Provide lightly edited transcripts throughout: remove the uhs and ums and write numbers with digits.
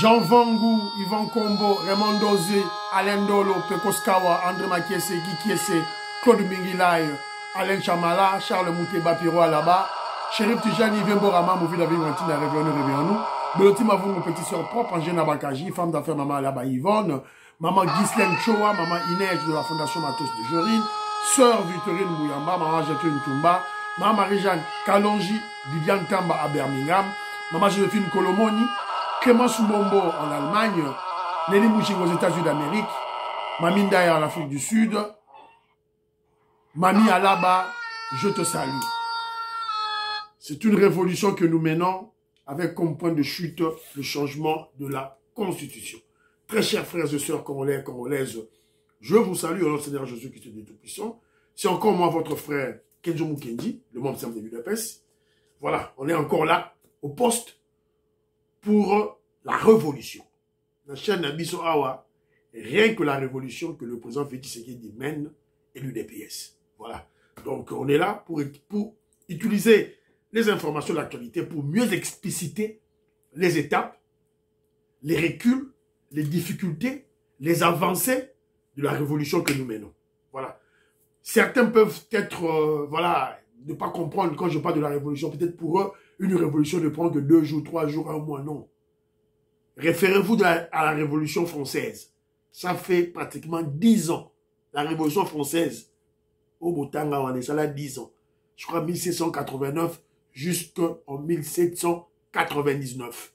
Jean Vangou, Yvan Kombo, Raymond Dozé, Alain Dolo, Pekos Kawa, André Makiese, Guy Kiese, Claude Mingilay, Alain Chamala, Charles Mouteba Piro là-bas, Chérif Tijani, Yvien Borama, Mouvi David Martin, réveillons-nous. Belotti Mavou, mon petit soeur propre, Angène Abakaji, femme d'affaires, maman là-bas, Yvonne, maman Ghislaine Choa, maman Inès de la Fondation Matos de Jorine, sœur Victorine Bouyamba, maman Jacqueline Toumba, maman Marie-Jeanne Kalonji, Viviane Tamba à Birmingham, maman Joséphine Colomoni, Clément Soubombo en Allemagne, Nelly Mouching aux États-Unis d'Amérique, Mamie Ndaya en Afrique du Sud, Mamie Alaba, je te salue. C'est une révolution que nous menons avec comme point de chute le changement de la Constitution. Très chers frères et sœurs congolais, congolaises, je vous salue au nom du Seigneur Jésus-Christ de Tout-Puissant. C'est encore moi, votre frère Kenzo Mukendi, le membre simple de Budapest. Voilà, on est encore là, au poste, pour la révolution. La chaîne Nabiso Awa, rien que la révolution que le président Félix Tshisekedi mène et l'UDPS. Voilà. Donc on est là pour utiliser les informations de l'actualité pour mieux expliciter les étapes, les reculs, les difficultés, les avancées de la révolution que nous menons. Voilà. Certains peuvent être, voilà, ne pas comprendre quand je parle de la révolution. Peut-être pour eux, une révolution ne prend que 2 jours, 3 jours, 1 mois, non. Référez-vous à la Révolution française. Ça fait pratiquement 10 ans. La Révolution française, au Botanga, on est ça là 10 ans. Je crois 1789 jusqu'en 1799.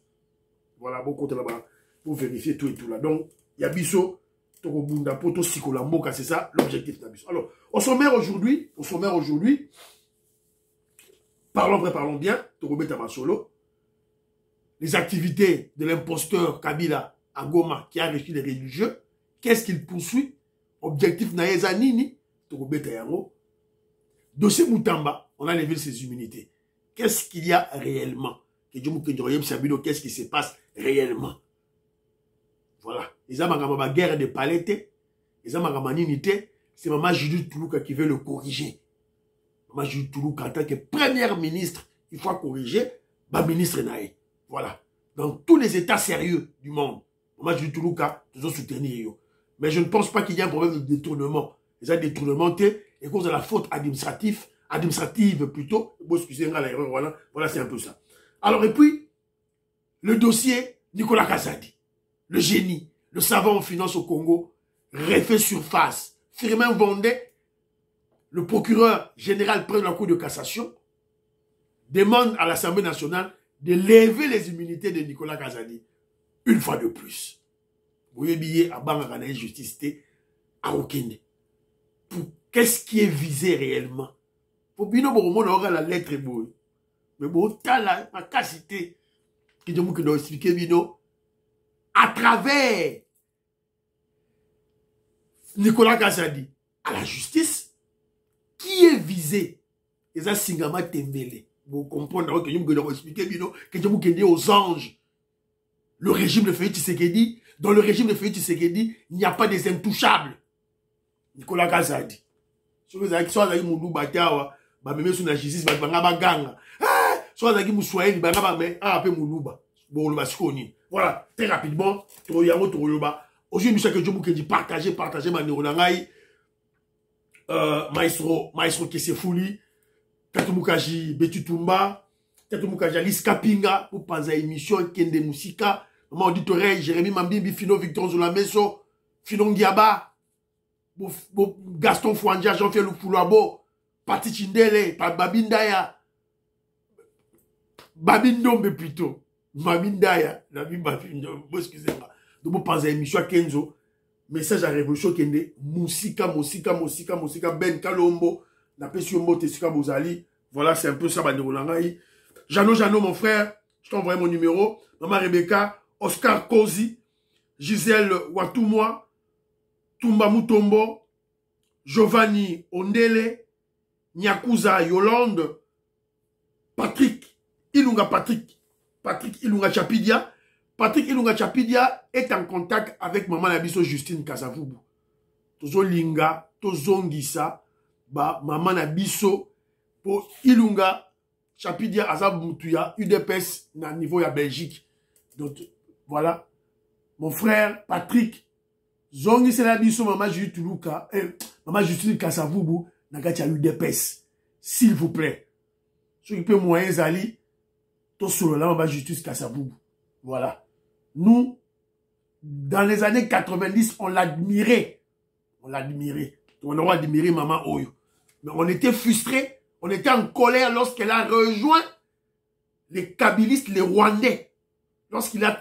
Voilà, beaucoup de là-bas pour vérifier tout et tout là. Donc, il y a Bisso, Tokobunda, Poto, Sikolamboka, c'est ça l'objectif de Bisso. Alors, au sommaire aujourd'hui, parlons vrai, parlons bien, Tokobeta Masolo. Les activités de l'imposteur Kabila à Goma qui a reçu les religieux, qu'est-ce qu'il poursuit? Objectif Naeza Nini, Tokobeta Yango. Dossier Moutamba, on a levé ses immunités. Qu'est-ce qu'il y a réellement? Qu'est-ce qui se passe réellement? Voilà. Ils ont ma guerre de palette, ils ont ma unité. C'est Maman Judith Toulouka qui veut le corriger. Maman Judith Toulouka, en tant que première ministre, il faut corriger, ma ministre Naé. Voilà. Dans tous les états sérieux du monde, Maman Judith Toulouka, toujours soutenir. Mais je ne pense pas qu'il y ait un problème de détournement. Ils ont détournementé et cause de la faute administrative plutôt. Bon, excusez-moi l'erreur, voilà, c'est un peu ça. Alors, et puis, le dossier Nicolas Kazadi, le génie, le savant en finance au Congo, refait surface. Firmin Vendée, le procureur général près de la Cour de cassation, demande à l'Assemblée nationale de lever les immunités de Nicolas Kazadi une fois de plus. Vous voyez bien, à Bangagana justice à Okende. Qu'est-ce qui est visé réellement? Pour bien on aura la lettre boy. Mais bon, t'as la capacité qui doit expliquer Bino à travers Nicolas Kazadi à la justice qui est visé. Et ça, Singama Tembele. Vous comprenez que je dois expliquer Bino que je dois aux anges. Le régime de Félix Tshisekedi, dans le régime de Félix Tshisekedi, il n'y a pas des intouchables. Nicolas Kazadi. Si vous avez dit Moudou Batawa, même sur la justice, vous avez ganga. Soit vous avez dit Moussoaïni, vous avez appelé Moulouba. Voilà, très rapidement, aujourd'hui, nous savons que je vous dis partager ma neuronangaï, Maestro Kesefouli, Tatumukaji Betutumba, Tatumukaji Alice Kapinga, pour penser à l'émission Kende Moussika, maman auditoreille, Jérémy Mambimbi, Fino Victor Zulameso, Fino Ndiaba, Gaston Fouandja, Jean-Pierre Foulouabo, Pati Chindele, Babindaya, Babindombe plutôt, Babindaya, excusez-moi. Donc vous pensez à l'émission Kenzo, message à révolution Kende, Moussika, Ben Kalombo, Napesio Mote Sika Bozali, voilà, c'est un peu ça, Banderolangaï. Jano, mon frère, je t'envoie mon numéro, Maman Rebecca, Oscar Kozi, Gisèle Watumoa, Tumba Mutombo, Giovanni Ondele, Nyakuza Yolande, Patrick Ilunga Chapidia. Patrick Ilunga Chapidia est en contact avec Maman Nabiso Justine Kasavubu. Tozo Linga, Tozo Ngisa, Maman Nabiso, pour Ilunga Chapidia Azab Moutuya, UDPS, na niveau ya Belgique. Donc, voilà. mon frère Patrick, Zongi Selabiso, Maman Julie Toulouka, Maman Justine Kassavubu, Nagati a eu des pèses. S'il vous plaît. Ceux qui peuvent moyen Zali, tout sur là, Maman Justine Kassavubu. Voilà. Nous, dans les années 90, on l'admirait. On l'admirait. On aurait admiré Maman Oyo. Mais on était frustrés, on était en colère lorsqu'elle a rejoint les Kabylistes, les Rwandais.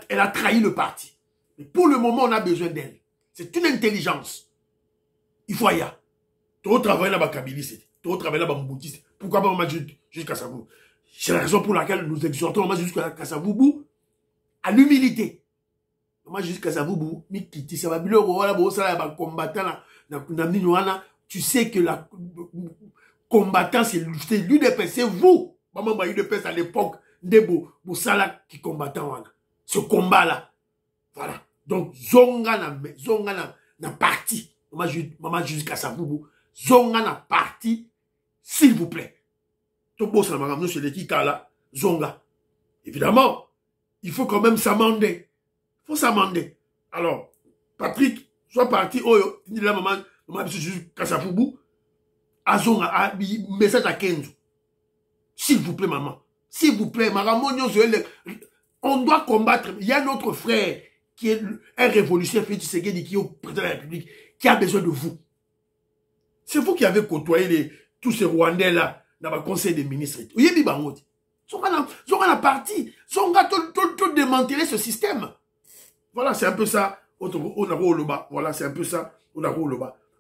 Elle a trahi le parti. Mais pour le moment, on a besoin d'elle. C'est une intelligence. Il faut y aller. Tu vas travailler là-bas, Kabylie, tu vas travailler là-bas, Mboutiste. Pourquoi pas Maman jusqu'à Kassavoubou? C'est la raison pour laquelle nous exhortons Maman jusqu'à Kassavoubou à l'humilité. Maman jusqu'à Kassavoubou, Mikiti, ça va bien, voilà, combattant, tu sais que la combattant, c'est l'UDPS, c'est vous. Maman m'a UDPS à l'époque, Ndebo, Boussala qui combattant, ce combat-là. Voilà. Donc, Zonga na parti. Maman jusqu'à Kassavoubou. Zonga na parti, s'il vous plaît. Tout beau, ça m'a ramené sur l'équipe là. Zonga. Évidemment, il faut quand même s'amender. Il faut s'amender. Alors, Patrick, soit parti, oh, il dit là, maman jusqu'à Kassavoubou. À Zonga, message à Kenzo. S'il vous plaît, maman. S'il vous plaît, on doit combattre. Il y a notre frère qui est un révolutionnaire, Félix Tshisekedi, qui est au président de la République, qui a besoin de vous. C'est vous qui avez côtoyé tous ces Rwandais-là dans le conseil des ministres. Vous avez dit, Zonga la partie. Zonga tout démanteler ce système. Voilà, c'est un peu ça. Voilà, c'est un peu ça.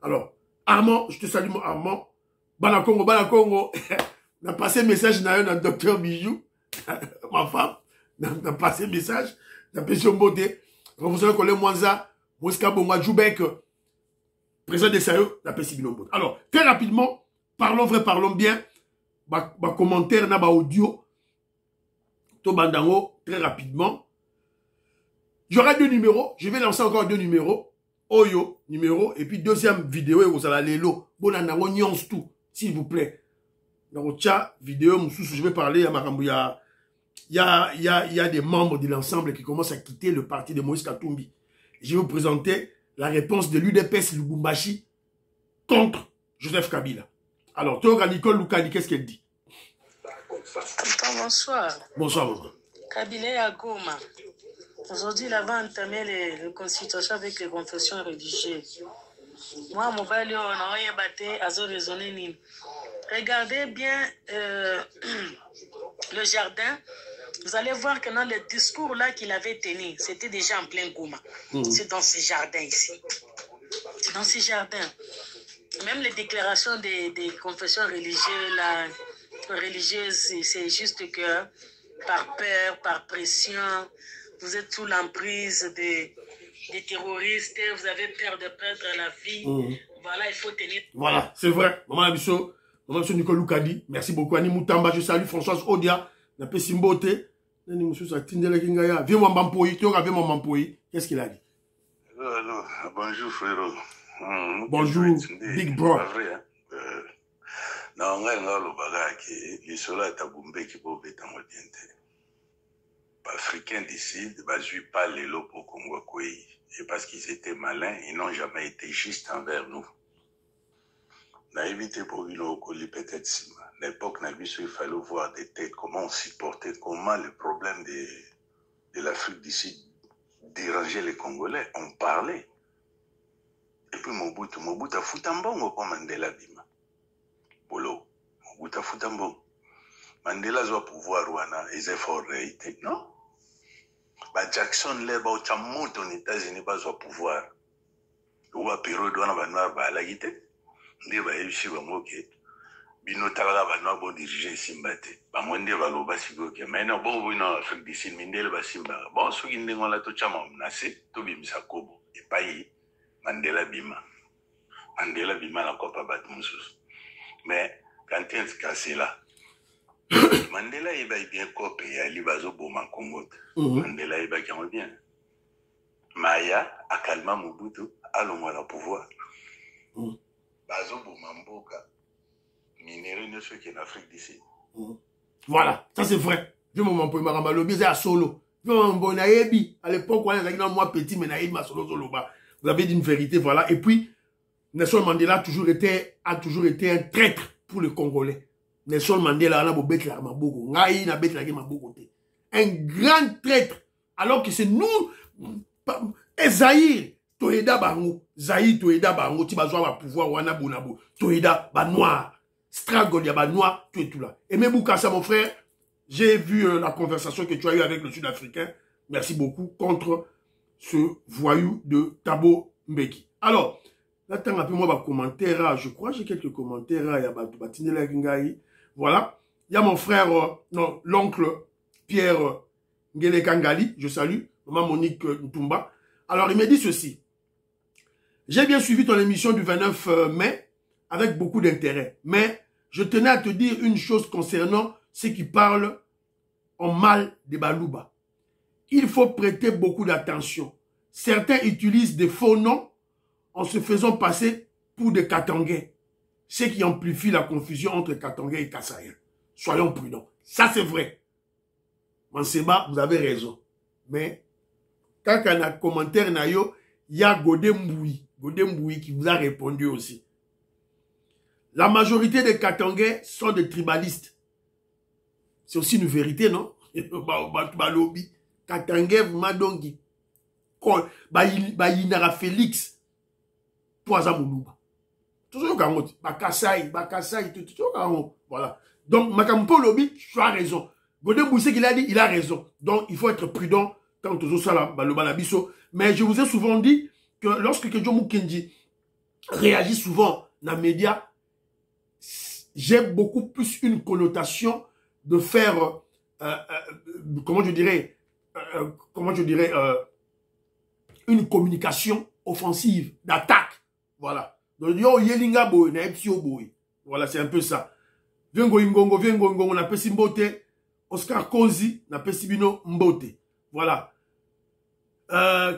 Alors, Armand, je te salue, Armand. Banakongo. On a passé message dans le docteur Bijou, ma femme. On a passé message. On a passé beauté. Professeur Colin Mwanza, Mouska Bonga Djoubek, président de SAE, on a passé Bilombo. Alors, très rapidement, parlons vrai, parlons bien. Ma commentaire, na ba audio. To bandango, très rapidement. J'aurai 2 numéros. Je vais lancer encore 2 numéros. Oyo, numéro. Et puis, deuxième vidéo, et vous allez l'élo. Bonandango, nyons tout. S'il vous plaît. Dans le chat vidéo, je vais parler à Marambouya. Il y a des membres de l'ensemble qui commencent à quitter le parti de Moïse Katumbi. Je vais vous présenter la réponse de l'UDPS Lubumbashi contre Joseph Kabila. Alors, Théoga Nicole Loukani, qu'est-ce qu'elle dit? Bonsoir. Bonsoir, maman. Kabila à Goma. Aujourd'hui, il avait entamé les consultations avec les confessions religieuses. Moi, mon père, on a rien battu, à se raisonner. Regardez bien le jardin. Vous allez voir que dans le discours là qu'il avait tenu, c'était déjà en plein Goma. C'est dans ce jardin ici. C'est dans ce jardin. Même les déclarations des confessions religieuses, c'est juste que par peur, par pression, vous êtes sous l'emprise des terroristes, vous avez peur de perdre la vie. Voilà, il faut tenir. Voilà, c'est vrai. Maman Abisso, Nicole Loukadi, merci beaucoup. Annie Moutamba, je salue Françoise Odia, Napé Simbote. Viens mon Mampoï, tu auras vu mon Mampoï. Qu'est-ce qu'il a dit? Allô, bonjour frérot. Bonjour, Big Bro. Non, le bagage qui sont là, Taboumbe qui peut être en orienté. Les Africains décident, bah, je ne suis pas les lots pour Congo. Et parce qu'ils étaient malins, ils n'ont jamais été justes envers nous. On a évité pour une colis peut-être si l'époque n'a il fallait voir des têtes, comment on supportait, comment le problème de l'Afrique du Sud dérangeait les Congolais. On parlait. Et puis Mobutu a foutu un bon comme Mandela Bima. Bolo, Mobutu a foutu un bon. Mandela doit pouvoir wana, les efforts réalité, non? Bah Jackson leba au chamont aux États-Unis pas doit pouvoir. Ou à Pérou doit na noir ba la guité. Ndi ba yeshi ba moké. Bino tala ba noir bon diriger Simbate. Ba mwende ba lo ba sigo ke. Mais non bon bon Afrique du Sud mindele ba Simba. Bon so ginde ngola to chama menacé to bimisa kobo. Et pas Mandela Bima. Mandela Bima la copa bat musus. Mais quand il est cassé là. Mandela il va bien copé à Libazo Boma Congo. Mandela il va bien. Maya a calmé Mobutu, allons à la pouvoir. Bazo Boma Mboka, minéraux ne sont qu'en Afrique d'ici. Voilà, ça c'est vrai. Je m'en peux maramba le baiser à solo. À l'époque, on a moi petit, mais naïb, vous avez dit une vérité, voilà. Et puis, Nelson Mandela a toujours été un traître pour les Congolais. Nelson Mandela, un grand traître. Alors que c'est nous, Zahir, Toeda Bango, Zahir, Toeda Bango, tu vas avoir pouvoir, Wana Bonabo, Toeda, Noir, Stragol, Noir, tout et tout là. Et Meboukassa, mon frère, j'ai vu la conversation que tu as eue avec le Sud-Africain. Merci beaucoup contre ce voyou de Thabo Mbeki. Alors, là, t'as un peu moi, commentaire, je crois, j'ai quelques commentaires, voilà. Il y a mon frère, non, l'oncle Pierre Ngele Kangali, je salue, maman Monique Ntumba. Alors, il me dit ceci. J'ai bien suivi ton émission du 29 mai avec beaucoup d'intérêt, mais je tenais à te dire une chose concernant ceux qui parlent en mal des Balouba. Il faut prêter beaucoup d'attention. Certains utilisent des faux noms en se faisant passer pour des Katangais, ce qui amplifie la confusion entre Katangais et Kassaïens. Soyons prudents. Ça, c'est vrai. Manseba, vous avez raison. Mais, quand il y a un commentaire, il y a Godem Mboui qui vous a répondu aussi. La majorité des Katangais sont des tribalistes. C'est aussi une vérité, non? Katangais, vous m'avez donc dit. Inara Félix. Poisa Moulouba. Toujours Gamout. Bakassai, toujours Gamout. Voilà. Donc, Makampo Lobi, tu as raison. Godem Mboui, ce qu'il a dit, il a raison. Donc, il faut être prudent quand on ça la biso. Mais je vous ai souvent dit que lorsque Kedjo Mukendi réagit souvent dans les médias, j'ai beaucoup plus une connotation de faire, comment je dirais, une communication offensive, d'attaque. Voilà. Donc, yo yelinga boy, na epsio boy. Voilà, c'est un peu ça. Viengo ingongo, on a pesi mbote. Oscar Kozi, na pesi bino mbote. Voilà.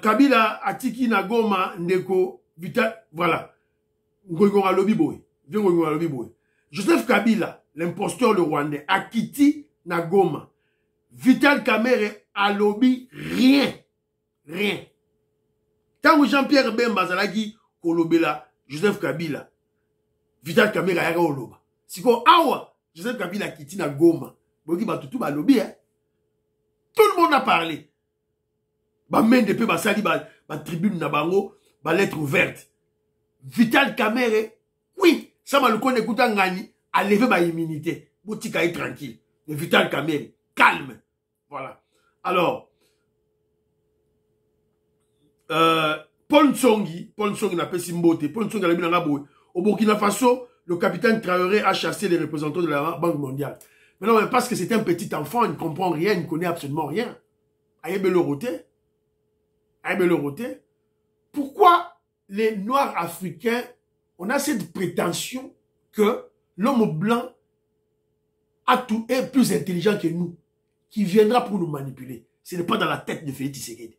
Kabila atiki na Goma ndeko vita, voilà. Ngoingo alobi boy. Viengo alobi boy. Joseph Kabila, l'imposteur le Rwandais, a quitté na Goma. Vital Kamerhe a lobby rien. Rien. Quand Jean-Pierre Bemba Zalagi kolobela Joseph Kabila, Vital Kamerhe a oloba. Si ko awa, Joseph Kabila a quitté na Goma. Boki batutu ba lobby, hein. Tout le monde a parlé. Ba main de peu ba sali ba tribune na bango, ba lettre ouverte. Vital Kamerhe, oui. Ça m'a le connaît écoutant Ngani, a levé ma immunité. Boutika est tranquille. Le Vital Kamerhe, calme. Voilà. Alors, Paul Ntsongi n'a pas Simbote. Paul Ntsongi a levé dans la boue. Au Burkina Faso, le capitaine Traoré a chassé les représentants de la Banque mondiale. Mais non, parce que c'est un petit enfant, il ne comprend rien, il ne connaît absolument rien. Aïe-Beloroté. Pourquoi les Noirs africains, on a cette prétention que l'homme blanc est plus intelligent que nous, qui viendra pour nous manipuler. Ce n'est pas dans la tête de Félix Tshisekedi.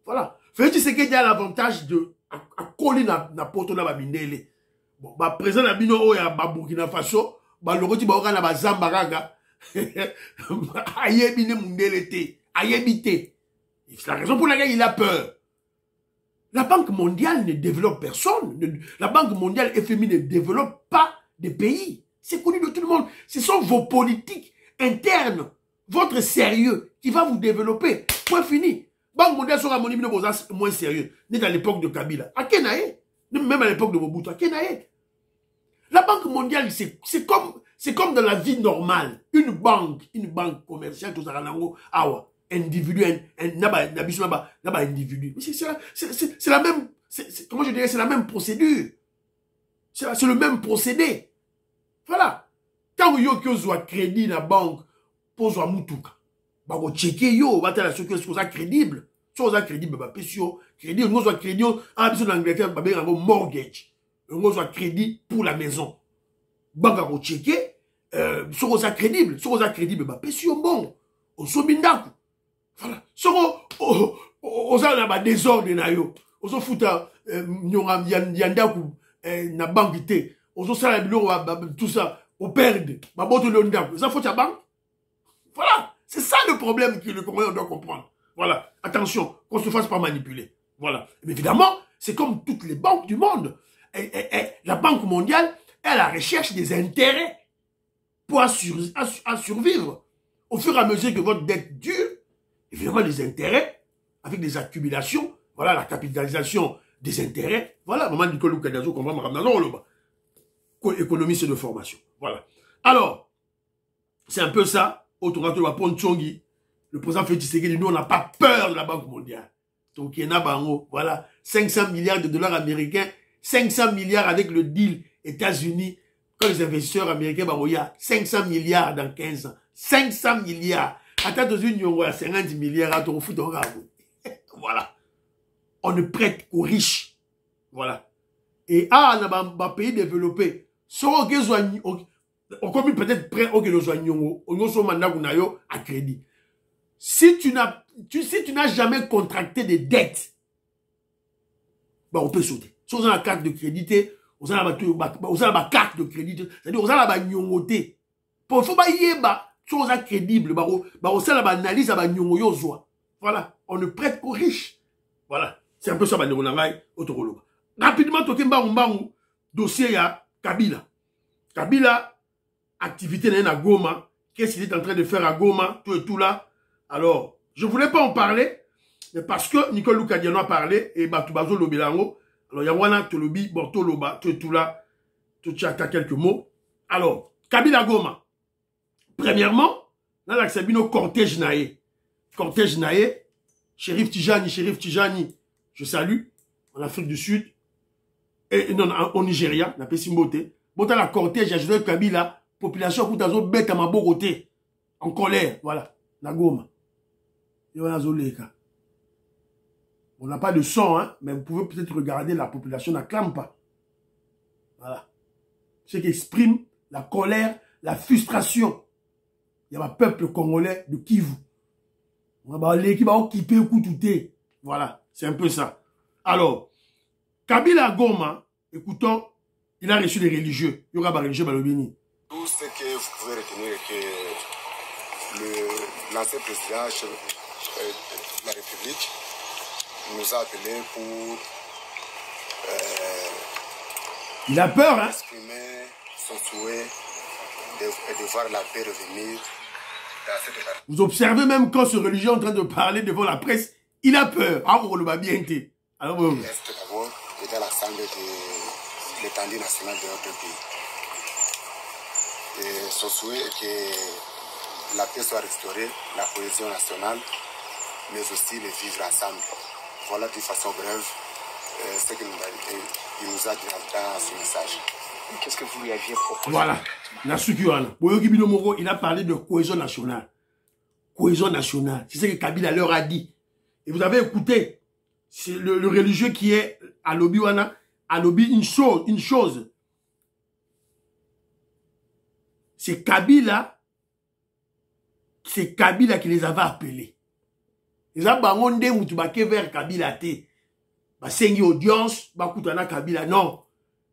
Voilà. Félix Tshisekedi a l'avantage de coller na poto na babindele. Bon, ba président na bino oya ba Burkina Faso, ba loroti ba na ba Zambaraga. Ayebi ne mundele te, ayebi te. C'est la raison pour laquelle il a peur. La Banque mondiale ne développe personne. La Banque mondiale FMI ne développe pas des pays. C'est connu de tout le monde. Ce sont vos politiques internes, votre sérieux qui va vous développer. Point fini. Banque mondiale sera moins sérieux. Ni à l'époque de Kabila. À Kenae. Même à l'époque de Mobutu. À Kenae. La Banque mondiale, c'est comme dans la vie normale. Une banque commerciale, tout ça, awa. Individu, individu. C'est la même, comment je dirais, c'est la même procédure. C'est le même procédé. Voilà. Quand vous avez crédit dans la banque, pour vous mutuka, vous checker yo, vous avez ce que c'est crédible. Si vous avez crédit, vous avez crédit, vous avez crédit, en Angleterre, vous avez un mortgage. Vous avez crédit pour la maison. Banque vous checker, si vous avez crédible, vous avez bon. Au Sobindaku. Voilà. On a des désordre na yo. On fouta yandaku na banque té. On ça tout ça. On perd. Ma botte le ndaku. Ça faut ta banque. Voilà. C'est ça le problème que le Congolais doit comprendre. Voilà. Attention, qu'on ne se fasse pas manipuler. Voilà. Mais évidemment, c'est comme toutes les banques du monde. La Banque mondiale est à la recherche des intérêts pour survivre. Au fur et à mesure que votre dette dure, évidemment, les intérêts, avec des accumulations, voilà, la capitalisation des intérêts, voilà, maman Nicolas Kadiazo, qu'on va me ramener dans le bas. Économiste de formation. Voilà. Alors, c'est un peu ça. Autour de la Ponchongi, le président Félix Tshisekedi, nous, on n'a pas peur de la Banque mondiale. Donc, il y en a, bango, voilà, 500 milliards de dollars américains, 500 milliards avec le deal États-Unis, quand les investisseurs américains, bah, il y a 500 milliards dans 15 ans. 500 milliards. Attends, dans une union, 50 milliards, à ton foot, voilà. On ne prête qu'aux riches. Voilà. Et dans un pays développé, on comme peut-être prêt au à crédit. Si tu n'as jamais contracté des dettes, bah, on peut sauter. Si on a la carte de crédit, on a la carte de crédit, c'est-à-dire on a la nyongoté. Pour faut pas y ba, chose crédible, bah on a la analyse à nyongoyo. Voilà, on ne prête qu'aux riches. Voilà, c'est un peu ça bah autour. Rapidement toke mbangu dossier ya Kabila. Kabila activité na Goma, qu'est-ce qu'il est en train de faire à Goma, tout et tout là. Alors, je voulais pas en parler, mais parce que Nicolas Kadiano a parlé et Batubazo Lobelango. Alors, Yawana Tolobi, Borto Loba, tout et tout là, tout tchaka quelques mots. Alors, Kabila Goma. Premièrement, dans l'accès-bino cortège naé. Cortège naé, Shérif Tijani, je salue, en Afrique du Sud, et non, au Nigeria, na Pessimbote. Bon, dans la cortège, il y a Kabila, population Koutazo, bête à ma Boroté, en colère, voilà, na Goma. On n'a pas de son, hein, mais vous pouvez peut-être regarder la population n'acclame pas. Voilà. Ce qui exprime la colère, la frustration. Il y a un peuple congolais de Kivu. Voilà, c'est un peu ça. Alors, Kabila Goma, écoutons, il a reçu des religieux. Il y aura des religieux Balobini. Tout ce que vous pouvez retenir que l'ancien président de la République nous a appelés pour il a peur, hein? Exprimer son souhait de voir la paix revenir dans cette partie. Vous observez même quand ce religieux est en train de parler devant la presse, il a peur. Alors, on le va bien dire. Alors, bon. Est d'abord est à l'Assemblée de l'étendue nationale de notre pays. Et son souhait est que la paix soit restaurée, la cohésion nationale, mais aussi le vivre ensemble. Voilà d'une façon brève ce qu'il nous a dit dans ce message. Qu'est-ce que vous lui aviez proposé? Voilà. Il a parlé de cohésion nationale. Cohésion nationale. C'est ce que Kabila leur a dit. Et vous avez écouté, c'est le religieux qui est à Lobiwana, à Lobi une chose. C'est Kabila qui les avait appelés. Ils ont demandé vers Kabila te. Sengi audience, bakutana Kabila. Non.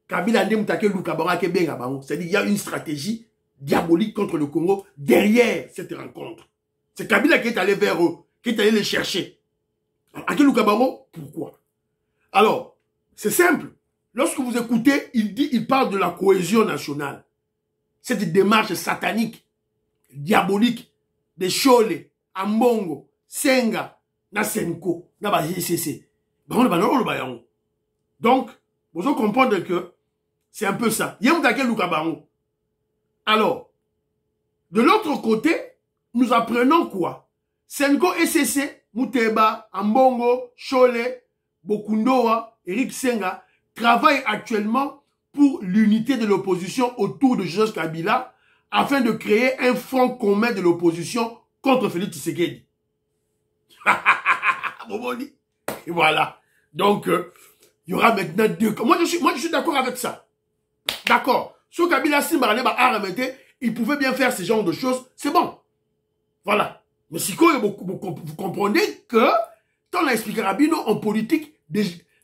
Kabila c'est-à-dire il y a une stratégie diabolique contre le Congo derrière cette rencontre. C'est Kabila qui est allé vers eux, qui est allé les chercher. Pourquoi? Alors, c'est simple. Lorsque vous écoutez, il parle de la cohésion nationale. Cette démarche satanique, diabolique, des Chole, Ambongo, Senga, Nasenko, Naba GCC. Donc, vous allez comprendre que c'est un peu ça. Alors, de l'autre côté, nous apprenons quoi? Senko SCC, Mouteba, Ambongo, Chole, Bokundoa, Eric Senga travaillent actuellement pour l'unité de l'opposition autour de Joseph Kabila afin de créer un front commun de l'opposition contre Félix Tshisekedi. Et voilà. Donc, il y aura maintenant deux. Moi, je suis d'accord avec ça. D'accord. Si Kabila Simbarane arrêté, il pouvait bien faire ce genre de choses. C'est bon. Voilà. Mais si vous comprenez que, dans l'explication Rabino, en politique,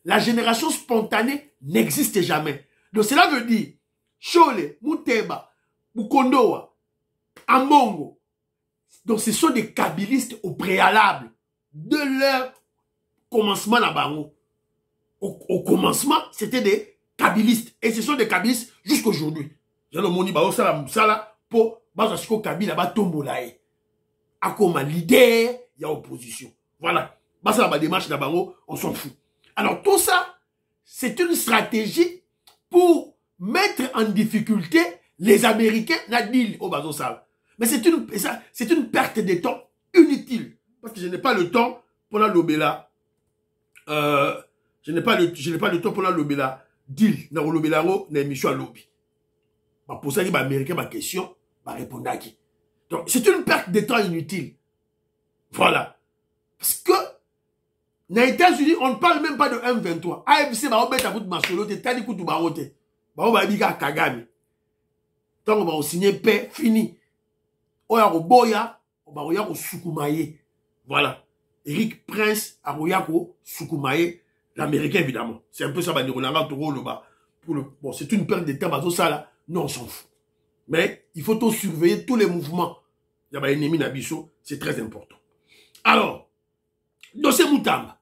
la génération spontanée n'existe jamais. Donc cela veut dire, Chole, Mouteba, Bukondoa, Ambongo, Donc ce sont des kabylistes au préalable de leur commencement à Bango. Au commencement, c'était des kabylistes. Et ce sont des kabylistes jusqu'aujourd'hui. J'ai le moni bao sala musala pour bazasko kabila ba tombolae. A comme leader, il y a opposition. Voilà. Basa la démarche na bango, on s'en fout. Alors tout ça, c'est une stratégie pour mettre en difficulté les Américains na deal au bazo sala. Mais c'est une perte de temps inutile. Parce que je n'ai pas le temps pour la lobela. Je n'ai pas le temps pour la lobela. Deal. Na lobela na émission à lobby. Pour ça, les Américains, ma question, va répondre à qui. Donc, c'est une perte de temps inutile. Voilà. Parce que, dans les États-Unis, on ne parle même pas de M23. AFC, va mettre à bout de masolo, t'es tali koutou barote. On va dire à Kagame. Tant qu'on va signer paix, fini. Oya ko boya, on va roya ko Sukumaye. Voilà. Eric Prince, a roya ko Sukumaye, l'Américain, évidemment. C'est un peu ça, bon, c'est une perte de temps, ça là. Non, on s'en fout. Mais il faut tout surveiller tous les mouvements. Il y a un ennemi Nabiso, c'est très important. Alors, dossier Moutamba.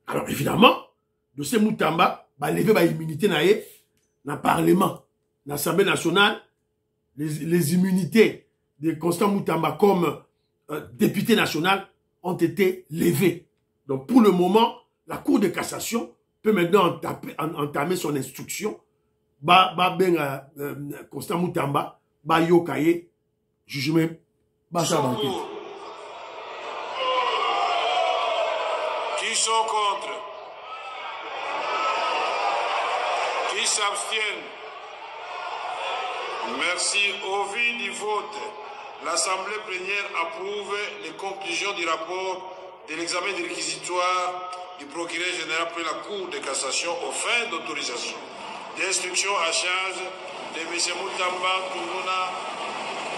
Alors, évidemment, dossier Moutamba, va lever l'immunité dans le Parlement, dans l'Assemblée nationale, les immunités de Constant Moutamba comme député national ont été levées. Donc, pour le moment, la Cour de cassation peut maintenant entamer son instruction. Constant Moutamba, yokaye, jugement, Qui sont contre? Qui s'abstiennent? Merci. Au vu du vote, l'Assemblée plénière approuve les conclusions du rapport de l'examen des réquisitoires du procureur général pour la Cour de cassation aux fins d'autorisation d'instruction à charge de M. Moutamba Toumouna,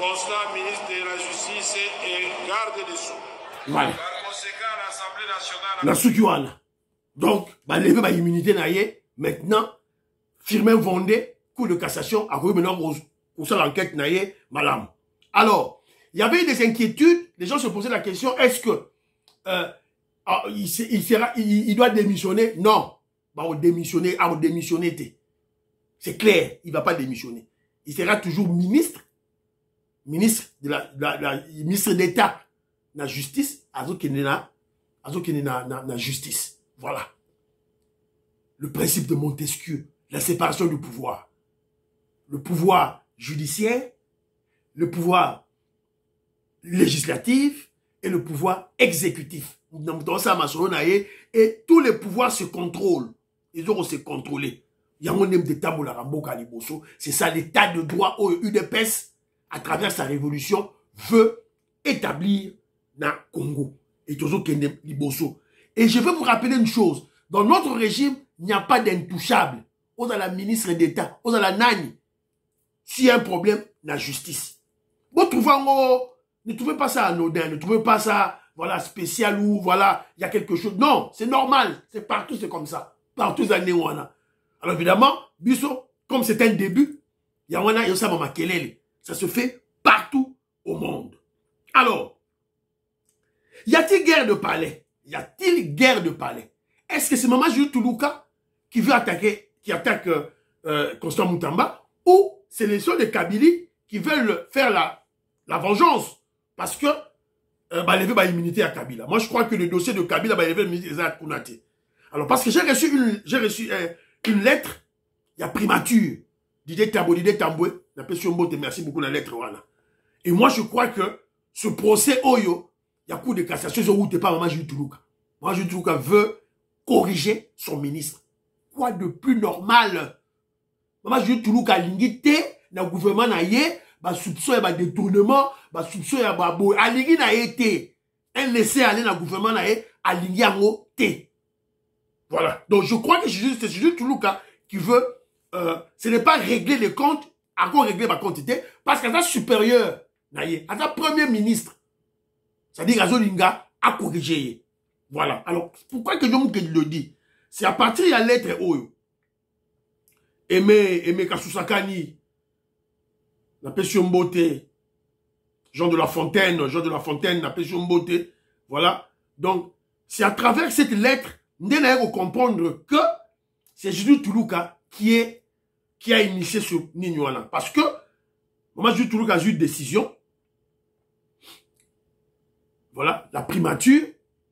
constant ministre de la Justice et garde des Sceaux. Voilà. Par conséquent, l'Assemblée nationale... La Sukiwana. Donc, lever ma immunité naïe, maintenant, Firmin Vendée, Cour de cassation, a remis maintenant pour ça l'enquête naïe, madame. Alors, il y avait des inquiétudes, les gens se posaient la question, est-ce que il doit démissionner? Non. Démissionner, c'est clair, il ne va pas démissionner. Il sera toujours ministre ministre d'État la justice, la justice. Voilà. Le principe de Montesquieu, la séparation du pouvoir. Le pouvoir judiciaire, le pouvoir législatif et le pouvoir exécutif. Et tous les pouvoirs se contrôlent. Ils auront se contrôler. C'est ça l'état de droit où UDPS, à travers sa révolution, veut établir dans le Congo. Et je veux vous rappeler une chose. Dans notre régime, il n'y a pas d'intouchable. On a la ministre d'État, on a la nani. S'il y a un problème, la justice. Vous trouvez, ne trouvez pas ça anodin, ne trouvez pas ça voilà, spécial ou voilà, il y a quelque chose. Non, c'est normal. C'est partout, c'est comme ça. Partout, ça alors évidemment, Bisso, comme c'est un début, ça se fait partout au monde. Alors, y a-t-il guerre de palais? Y a-t-il guerre de palais? Est-ce que c'est Maman Jules Toulouka qui veut attaquer, qui attaque Constant Moutamba, ou c'est les sons de Kabylie qui veulent faire la vengeance parce que lever l'immunité à Kabila. Moi, je crois que le dossier de Kabila va lever l'immunité à Kounati. Alors, parce que j'ai reçu une lettre, il y a primature. Didier Tamboué, merci beaucoup la lettre. Voilà. Et moi, je crois que ce procès Oyo, il y a coup de cassation, je ne pas Maman Jules Toulouka. Maman Jules Toulouka veut corriger son ministre. Quoi de plus normal? Maman Jules Toulouka a l'ingité, dans le gouvernement, ba soupçon ba détournement ba soupçon ya ba boy alingi na été un laisser aller dans le gouvernement na alingi yango té. Voilà. Donc je crois que c'est juste Toulouka qui veut ce n'est pas régler les comptes, encore régler ma quantité parce qu'à sa supérieur naïe, à sa premier ministre, c'est-à-dire Azolinga a corrigé. Voilà. Alors pourquoi que je le dis? C'est à partir de la lettre Oyo. Aimé Kasusakani, la Pession Beauté, Jean de La Fontaine, n'a pas beauté. Voilà. Donc, c'est à travers cette lettre, nous allons comprendre que c'est Jules Toulouka qui a initié ce Nignoana. Parce que, moi, Jules Toulouka a eu une décision. Voilà, la primature,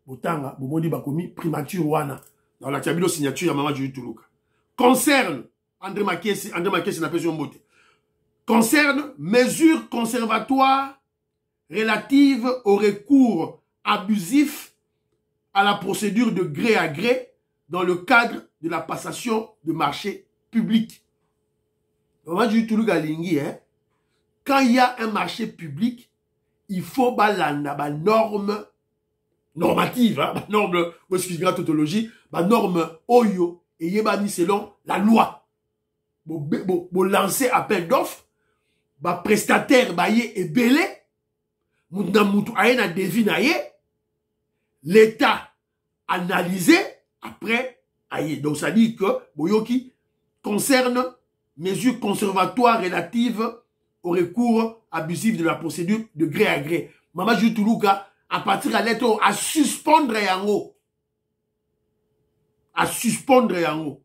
Botanga, Bomondi Bakomi, primature Wana, dans la cabine de signature, il y a Maman Jules Toulouka. Concerne, André Makessi n'a pas eu une beauté. Concerne mesures conservatoires relatives au recours abusif à la procédure de gré à gré dans le cadre de la passation de marché public. Maman Jules Toulouka Lingi, hein, quand il y a un marché public, il faut balanda norme normative, hein, norme, excusez-moi, tautologie, norme oyo, et yeba selon la loi. Bo lancer appel d'offres, prestataire baye et belé, mutu aye na devis na ye, l'État analysé, après aye. Donc ça dit que boyoki concerne mesures conservatoires relatives au recours abusif de la procédure de gré à gré. Maman Jules Toulouka, à partir de la lettre, à suspendre yango. À suspendre yango.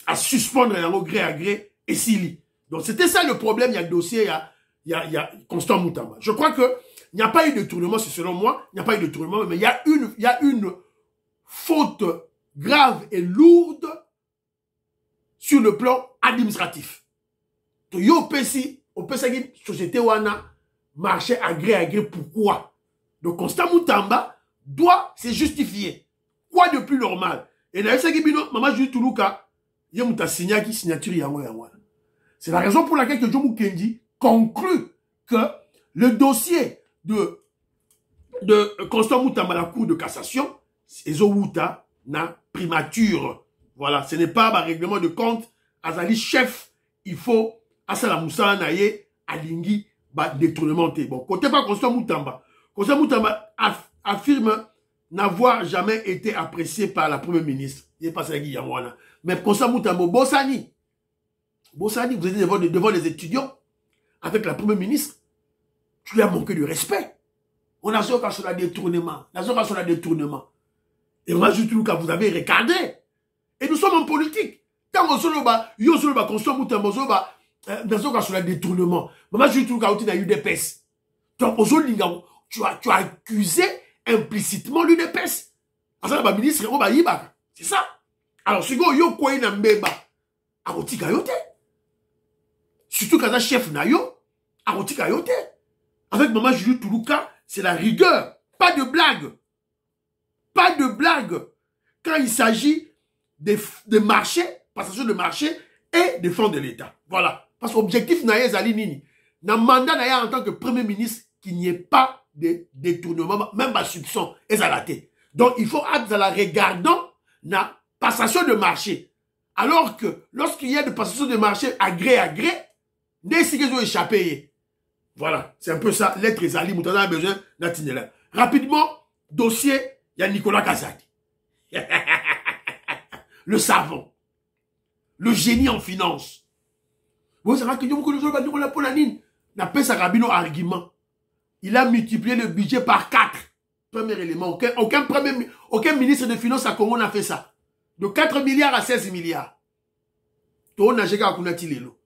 À suspendre yango gré à gré et Sili. Donc c'était ça le problème, il y a le dossier, il y a Constant Moutamba. Je crois que il n'y a pas eu de tournement, c'est selon moi, il n'y a pas eu de tournement, mais il y a une faute grave et lourde sur le plan administratif. Yo pesi, on peut dire société wana marché à gré, pourquoi? Donc Constant Moutamba doit se justifier. Quoi de plus normal? Et d'ailleurs, c'est que Maman Jules Toulouka, il y a une signature yango. C'est la raison pour laquelle que Jomo Kendi conclut que le dossier de Constant Moutamba à la Cour de cassation, Ezowuta na primature. Voilà, ce n'est pas un règlement de compte. Azali chef, il faut Asala Moussa Naye, Alingi, détournement. Bon, côté pas Constant Moutamba. Constant Moutamba affirme n'avoir jamais été apprécié par la première ministre. Il n'est pas ça qui y a moi. Mais Constant Moutamba, Bossani, vous êtes devant les étudiants, avec la première ministre, tu lui as manqué de respect. On a sur le détournement. Et moi, je trouve que vous avez regardé. Et nous sommes en politique. Quand on se le Constant Moutamba, sur le détournement. Moi, je trouve qu'il y a eu des pèses. Donc, tu as accusé implicitement l'UDPS. ministre, c'est ça. Alors, si vous avez quoi na mbeba, arotika yote. Surtout quand un chef na yo, arotika yote. Avec Maman Jules Toulouka, c'est la rigueur. Pas de blague. Pas de blague. Quand il s'agit de marché, passation de marché et de fonds de l'État. Voilà. Parce que l'objectif n'a pas nini. Dans le mandat n'a en tant que Premier ministre qu'il n'y ait pas de détournement, même pas soupçon, et ça l'a été. Donc il faut être la regardant la passation de marché. Alors que lorsqu'il y a de passation de marché à gré, n'est-ce qu'ils ont échappé. Voilà, c'est un peu ça. Lettre Ezali, Moutanda a besoin d'Atinela. Rapidement, dossier, il y a Nicolas Kazadi. Le savant. Le génie en finance. Vous savez que nous n'a pas sa rabino argument. Il a multiplié le budget par 4. Premier élément. Aucun ministre de finances à Congo n'a fait ça. De 4 milliards à 16 milliards. Tout n'a jamais akunati lelo.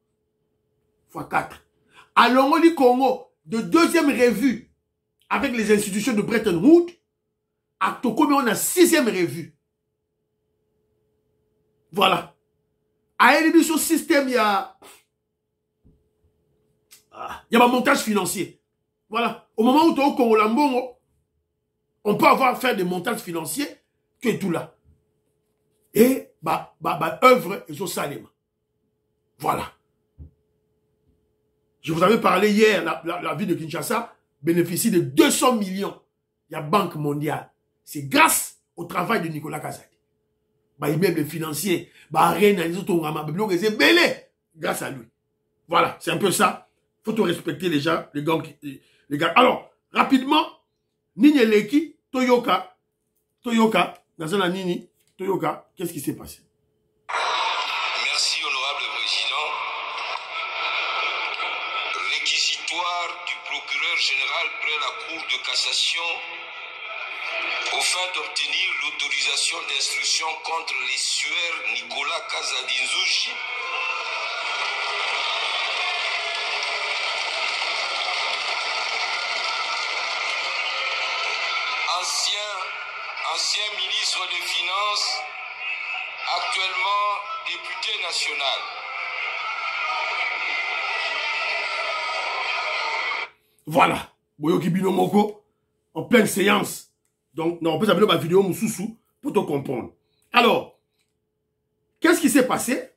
Fois 4. Alors, on dit Congo, de deuxième revue, avec les institutions de Bretton Woods, à Tokomi, on a 6e revue. Voilà. À l'émission système, il y a un montage financier. Voilà. Au moment où tu es au Congo Lambongo, on peut faire des montages financiers que tout là. Et, œuvre et salima. Voilà. Je vous avais parlé hier, la ville de Kinshasa bénéficie de 200 millions. Il y a Banque mondiale. C'est grâce au travail de Nicolas Kazadi. Immeuble financier, grâce à lui. Voilà, c'est un peu ça. Faut tout respecter les gens, les gars. Alors, rapidement, Ninyeleki, Toyoka, Nazana Nini, Toyoka, qu'est-ce qui s'est passé? réquisitoire du procureur général près la Cour de cassation au fin d'obtenir l'autorisation d'instruction contre les sueurs Nicolas Kazadinzouchi, ancien ministre des Finances, actuellement député national. Voilà. Boyoki Bino Moko, en pleine séance. Donc, on peut s'appeler ma vidéo Moussoussou pour te comprendre. Alors, qu'est-ce qui s'est passé?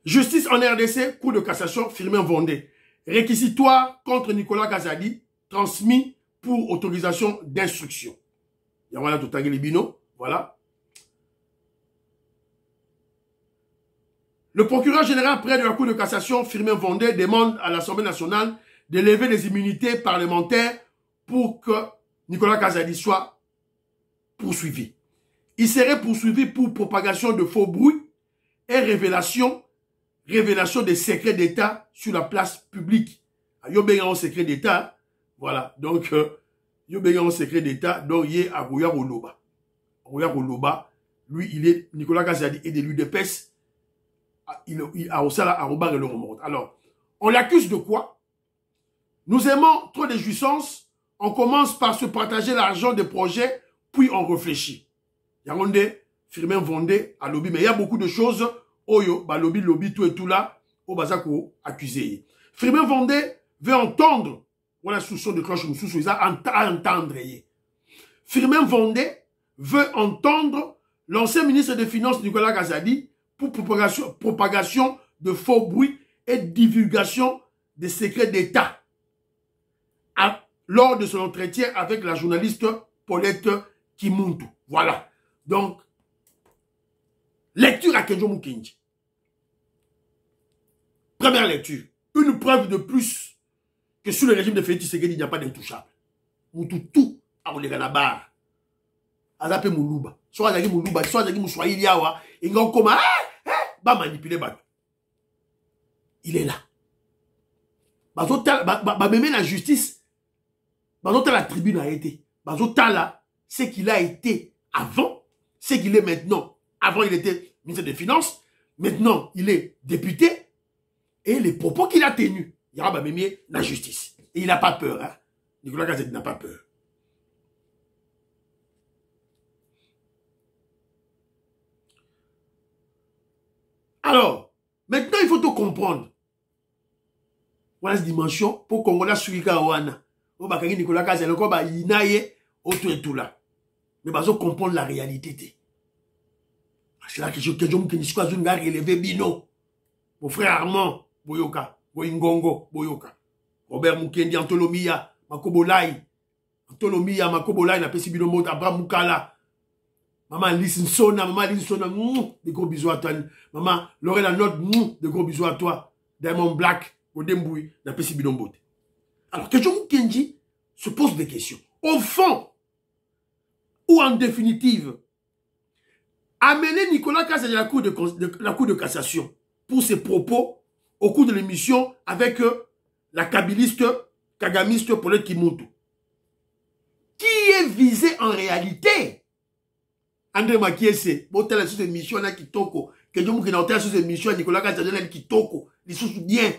Justice en RDC, Cour de cassation, Firmin Vondé. Réquisitoire contre Nicolas Kazadi, transmis pour autorisation d'instruction. Il y a voilà tout les bino, voilà. Le procureur général près de la Cour de cassation, Firmin Vondé, demande à l'Assemblée nationale de lever les immunités parlementaires pour que Nicolas Kazadi soit poursuivi. Il serait poursuivi pour propagation de faux bruits et révélation des secrets d'État sur la place publique. Yobéga en secret d'État, voilà. Donc, Yobéga en secret d'État, donc il est à Roya Oloba. Roya Oloba, lui, il est, Nicolas Kazadi est de l'UDPS. Il a aussi à Robar et le remonte. Alors, on l'accuse de quoi? Nous aimons trop de jouissances. On commence par se partager l'argent des projets, puis on réfléchit. Yangondé, Firmin Vondé, à lobby, mais il y a beaucoup de choses. Oyo, bah lobby, tout et tout là, au bazako accusé. Firmin Vondé veut entendre, voilà sous son de cloche, sous ça, entendre. Firmin Vondé veut entendre l'ancien ministre des Finances Nicolas Kazadi pour propagation de faux bruits et divulgation des secrets d'État. Lors de son entretien avec la journaliste Paulette Kimuntu. Voilà. Donc, lecture à Kenjo Mukinji. Première lecture. Une preuve de plus que sous le régime de Félix Tshisekedi, il n'y a pas d'intouchable. Mututu, à Oleganabar. Azape Moulouba. Soit Azagi Moulouba, soit Azagi Moussoaï Yawa. Et on commence à manipuler Batou. Il est là. Même la justice, la tribune a été. Là, c'est qu'il a été avant, c'est qu'il est maintenant. Avant, il était ministre des Finances. Maintenant, il est député. Et les propos qu'il a tenus, il y aura même la justice. Et il n'a pas peur. Hein? Nicolas Kazadi n'a pas peur. Alors, maintenant, il faut tout comprendre. Voilà cette dimension pour qu'on a Suika Oana. On va Nicolas Kazadi, encore bah inaye autour et tout là. Mais bah on comprendre la réalité. C'est là que je me dis quoi zunga relevé bino. Mon frère Armand Boyoka, Boyingongo Boyoka, Robert Mukendi Antolomia, Makobolai, Antolomia Makobolai na pesi bino mot Abraham Mukala. Maman Linsona, des gros bisous à toi. Maman Lorena Note, des gros bisous à toi. Diamond Black, Odemboui, na pesi bino mot. Alors, Kenjo Kenji se pose des questions. Au fond, ou en définitive, amener Nicolas Kazadi à la Cour de cassation pour ses propos au cours de l'émission avec la kabiliste, kagamiste Paulette Kimuntu. Qui est visé en réalité? André Makiese, botel sous émission là qui toko, Kenjo Mukina sous émission Nicolas Kazadi qui toko, les sous bien.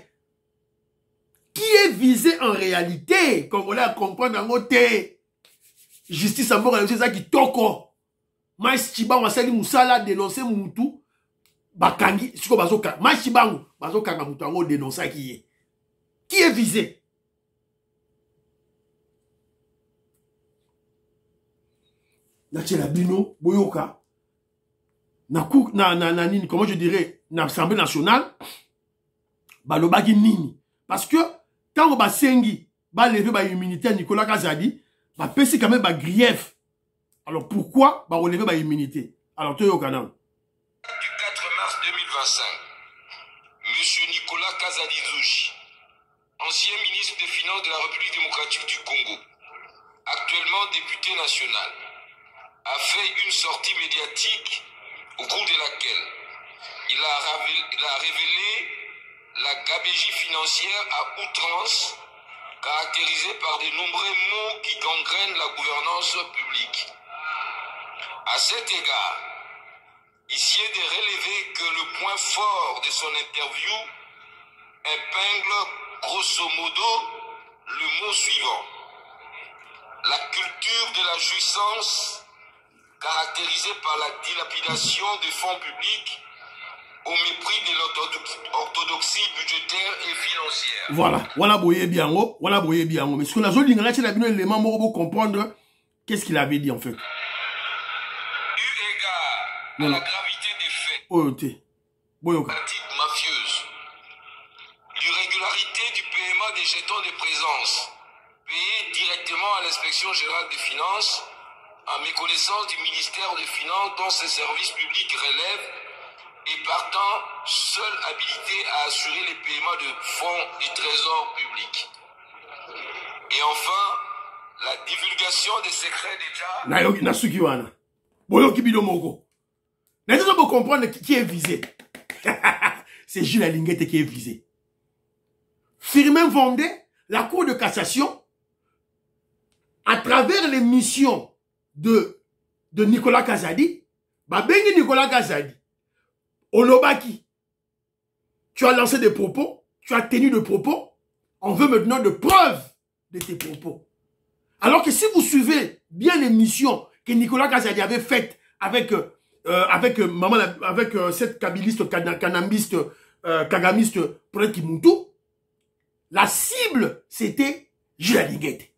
Qui est visé en réalité? Comme on l'a compris dans notre justice à mort, c'est ça qui toko. Maïs Chibango, c'est Moussala dénoncer Moutou. Bakangi, c'est comme Bazoka. Maïs Chibango, Bazoka Moutango dénoncer qui est. Qui est visé? Natchela Bino, Boyoka. Comment je dirais, l'Assemblée nationale. Balobagi Nini. Parce que, quand on va sengi, va lever ba immunité à Nicolas Kazadi, va pèser quand même ba grief. Alors pourquoi va relever ba immunité? Alors tu es au canal. Du 4 mars 2025, M. Nicolas Kazadinzouchi, ancien ministre des Finances de la République démocratique du Congo, actuellement député national, a fait une sortie médiatique au cours de laquelle il a révélé la gabegie financière à outrance, caractérisée par de nombreux maux qui gangrènent la gouvernance publique. À cet égard, ici est de relever que le point fort de son interview épingle grosso modo le mot suivant: la culture de la jouissance caractérisée par la dilapidation des fonds publics au mépris de l'orthodoxie budgétaire et financière. Voilà boye bien haut, mais ce qu'on a dit, là, c'est l'élément pour comprendre qu'est-ce qu'il avait dit en fait. Eu égard à la gravité des faits, pratiques mafieuses, l'irrégularité du paiement des jetons de présence payés directement à l'inspection générale des finances, en méconnaissance du ministère des Finances dont ces services publics relèvent, et partant seule habilité à assurer les paiements de fonds du trésor public. Et enfin, la divulgation des secrets d'État. Pour comprendre qui est visé. C'est Jules Alinguette qui est visé. Firmin Vendée, la Cour de cassation, à travers les missions de Nicolas Kazadi, Nicolas Kazadi, Olobaki, tu as lancé des propos, tu as tenu des propos, on veut maintenant de preuves de tes propos. Alors que si vous suivez bien les missions que Nicolas Kazadi avait faites avec cette kabiliste, kanambiste, kagamiste, Paul Kimuntu, la cible, c'était Jules Alinguette.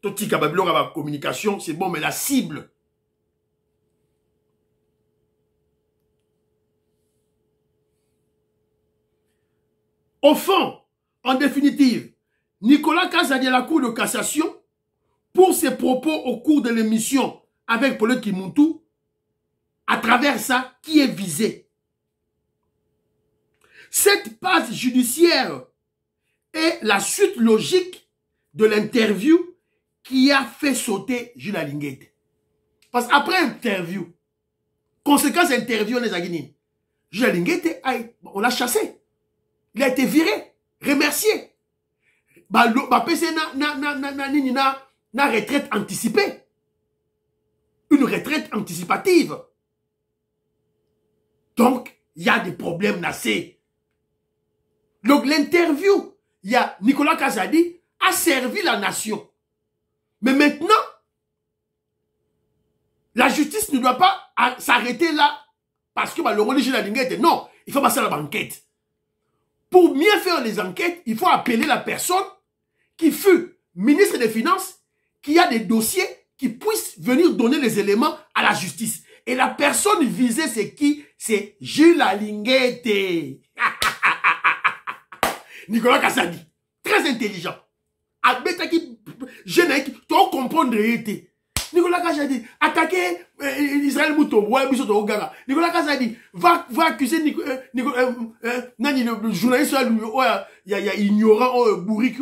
Tout petit Babylon la communication, c'est bon, mais la cible. Au fond, en définitive, Nicolas Kazadi à la Cour de cassation, pour ses propos au cours de l'émission avec Paul Kimuntu, à travers ça, qui est visé. Cette passe judiciaire est la suite logique de l'interview qui a fait sauter Jules Alinguette. Parce qu'après interview, conséquence interview, les Aguinines, Jules Alinguette, on l'a chassé. Il a été viré, remercié. Na retraite anticipée. Une retraite anticipative. Donc, il y a des problèmes nassés. Donc, l'interview, il y a Nicolas Kazadi a servi la nation. Mais maintenant, la justice ne doit pas s'arrêter là parce que le religieux de la Linguette, non, il faut passer à la banquette. Pour mieux faire les enquêtes, il faut appeler la personne qui fut ministre des Finances, qui a des dossiers qui puissent venir donner les éléments à la justice. Et la personne visée, c'est qui? C'est Jules Alinguette. Nicolas Kazadi. Très intelligent. Jeune qui doit comprendre été. Nicolas Kazadi, attaquer Israël Moutombo, Nicolas Kazadi va accuser le journaliste, il y a ignorant, bourrique,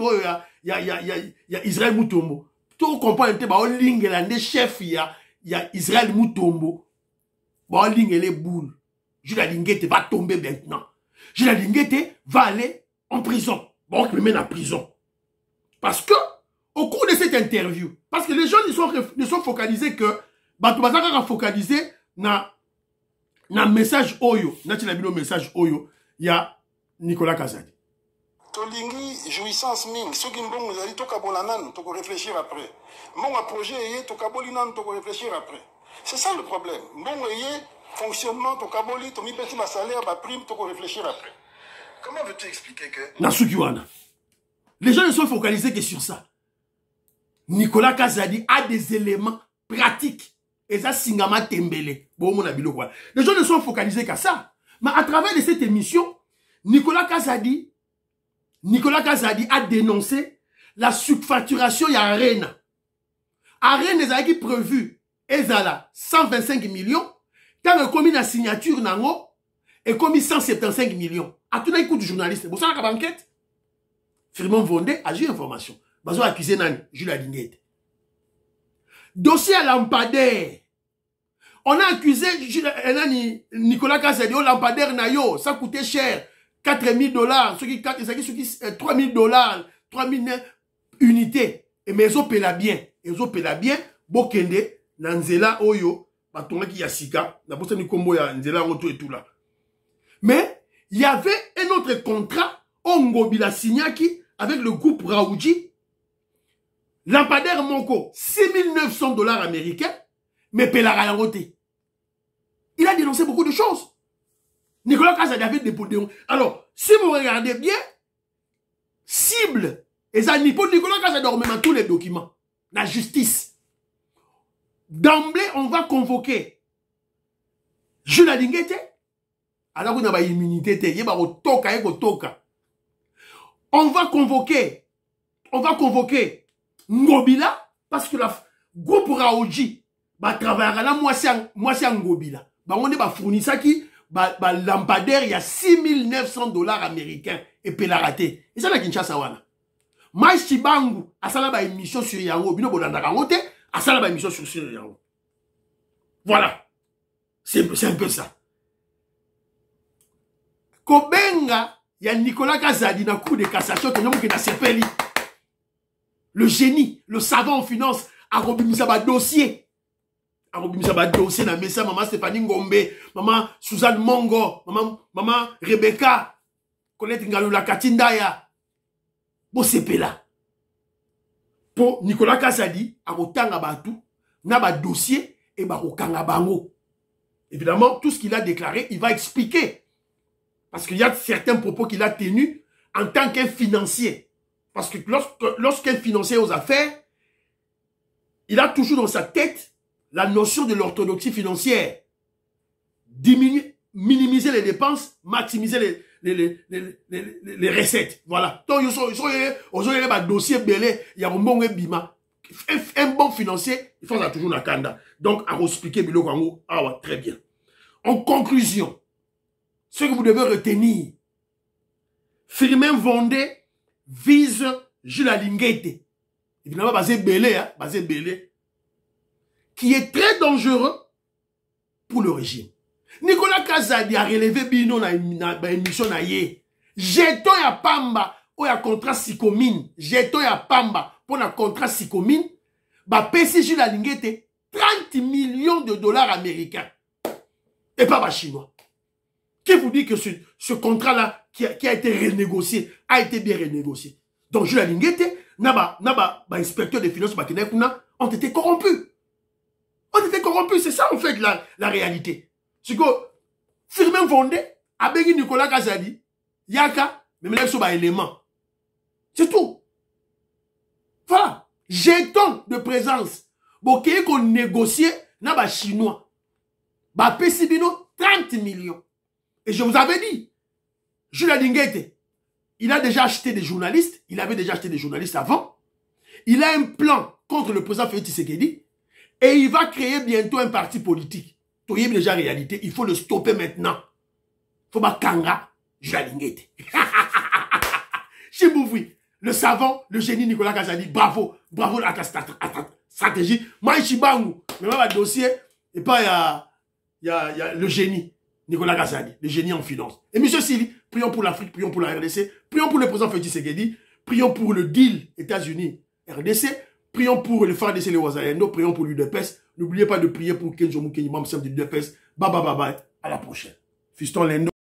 il y a Israël Moutombo. Tu comprends, il chef, il y a Israël Moutombo. Les boules. Jules Alinguette va tomber maintenant. Jules Alinguette va aller en prison. Bon, il me mène en prison. Parce que, au cours de cette interview, parce que les gens ne sont focalisés que, focalisé na message Oyo, message Oyo, il y a Nicolas Kazadi. Tolingi jouissance ming, ceux qui m'ont dit toka bolanan, toko réfléchir après. Mon projet est toka bolinan, toko réfléchir après. C'est ça le problème. Mon fonctionnement, toka boli, tomi petit ma salaire, ma prime, toko réfléchir après. Comment veux-tu expliquer que Nasukiwana. Les gens ne sont focalisés que sur ça. Nicolas Kazadi a des éléments pratiques. Et ça, Singama Tembele. Les gens ne sont focalisés qu'à ça. Mais à travers cette émission, Nicolas Kazadi a dénoncé la subfacturation à Arena. Arena est prévu, Ezala, 125 millions. Quand on a commis la signature, Nango, et commis 175 millions. À tout d'un coup du journaliste. Vous savez la banquette? Firmin Vendée a eu information. Bazo accusé Nani, Jules Alinguette. Dossier à lampadaire. On a accusé Nicolas Kazadi au lampadaire Nayo. Ça coûtait cher. 4000 $, ceux qui 3000 $, 3000 unités. Et mais ils ont bien. Ils ont bien. Bokende, Nanzela Oyo, batonga ki yasika, na bossa ni kombo ya Nzela Roto et tout là. Mais il y avait un autre contrat, Ongobila Signaki, avec le groupe Raoudji. Lampadaire Monko, 6900 $ américains, mais Pelara Yangote. Il a dénoncé beaucoup de choses. Nicolas Kazadi avait déposé. Alors, si vous regardez bien, cible, et ça n'y pas Nicolas Kazadi dans tous les documents. La justice. D'emblée, on va convoquer Jules Adinguete. Alors qu'on a une immunité, on va convoquer Ngobila, parce que la groupe Raoudji va travailler là, moi c'est Ngobila. On va fournir ça qui, lampadaire, il y a 6900 $ américains et Pelarate. Et ça, la Kinshasa wana. Maïs Chibangu, a ça la émission sur Yango, bino bolanda kangote, a ça la émission sur Yango. Voilà. C'est un peu ça. Kobenga, il y a Nicolas Kazadi na coup de cassation, qui na sepeli. Le génie, le savant en finance, a robimisa ba dossier. A robimisa ba dossier na mesa, maman Stéphanie Ngombe, maman Suzanne Mongo, maman Rebecca, Colette Ngalula Katindaya. Bo sepela. Pour Nicolas Kazadi, a rotanga batou, na ba dossier, et ba rokanga bango. Évidemment, tout ce qu'il a déclaré, il va expliquer. Parce qu'il y a certains propos qu'il a tenus en tant qu'un financier. Parce que lorsqu'un financier aux affaires, il a toujours dans sa tête la notion de l'orthodoxie financière. Diminuer, minimiser les dépenses, maximiser les recettes. Voilà. Donc, ils ont un dossier belé, il y a un bon bima. Un bon financier, il faut ça toujours la kanda. Donc, à expliquer Bilo Kango, ah ouais, très bien. En conclusion, ce que vous devez retenir, Firmin Vondé vise Jules Adinguete, évidemment basé Belé, qui est très dangereux pour le régime. Nicolas Kazadi a relevé Bino na émission na ye. Jeton ya pamba ou ya contrat Sikomine. Jeton ya pamba pour la contrat Sikomine. Ba PC Jules Adinguete 30 millions de $ américains. Et pas chinois. Qui vous dit que ce contrat-là qui a été renégocié, a été bien renégocié. Donc, Jules Adinguete, inspecteur des finances ont été corrompus. Ont été corrompus, c'est ça en fait la réalité. C'est que Firmin Vondé, avec Nicolas Kazadi, Yaka, mais là, ils élément. C'est tout. Voilà. Jeton de présence. Bon, qu'on négocie, n'a chinois. Bah, Pessibino, 30 millions. Et je vous avais dit, Jules Adinguete, il a déjà acheté des journalistes, il avait déjà acheté des journalistes avant, il a un plan contre le président Félix Tshisekedi, et il va créer bientôt un parti politique. Vous voyez déjà la réalité, il faut le stopper maintenant. Il faut pas kanga Jules Adinguete. Chibouvoui, le savant, le génie Nicolas Kazadi, bravo à ta stratégie. Maïchi Bangu, mais même le dossier, et pas il y a le génie. Nicolas Kazadi, le génie en finance. Et M. Sili, prions pour l'Afrique, prions pour la RDC, prions pour le président Félix Tshisekedi, prions pour le deal États-Unis-RDC, prions pour le FARDC et le Ouazalendo, prions pour l'UDPS. N'oubliez pas de prier pour Kenzo Moukenyi, membre de l'UDPS. Bye bye bye bye. À la prochaine. Fiston Lendo.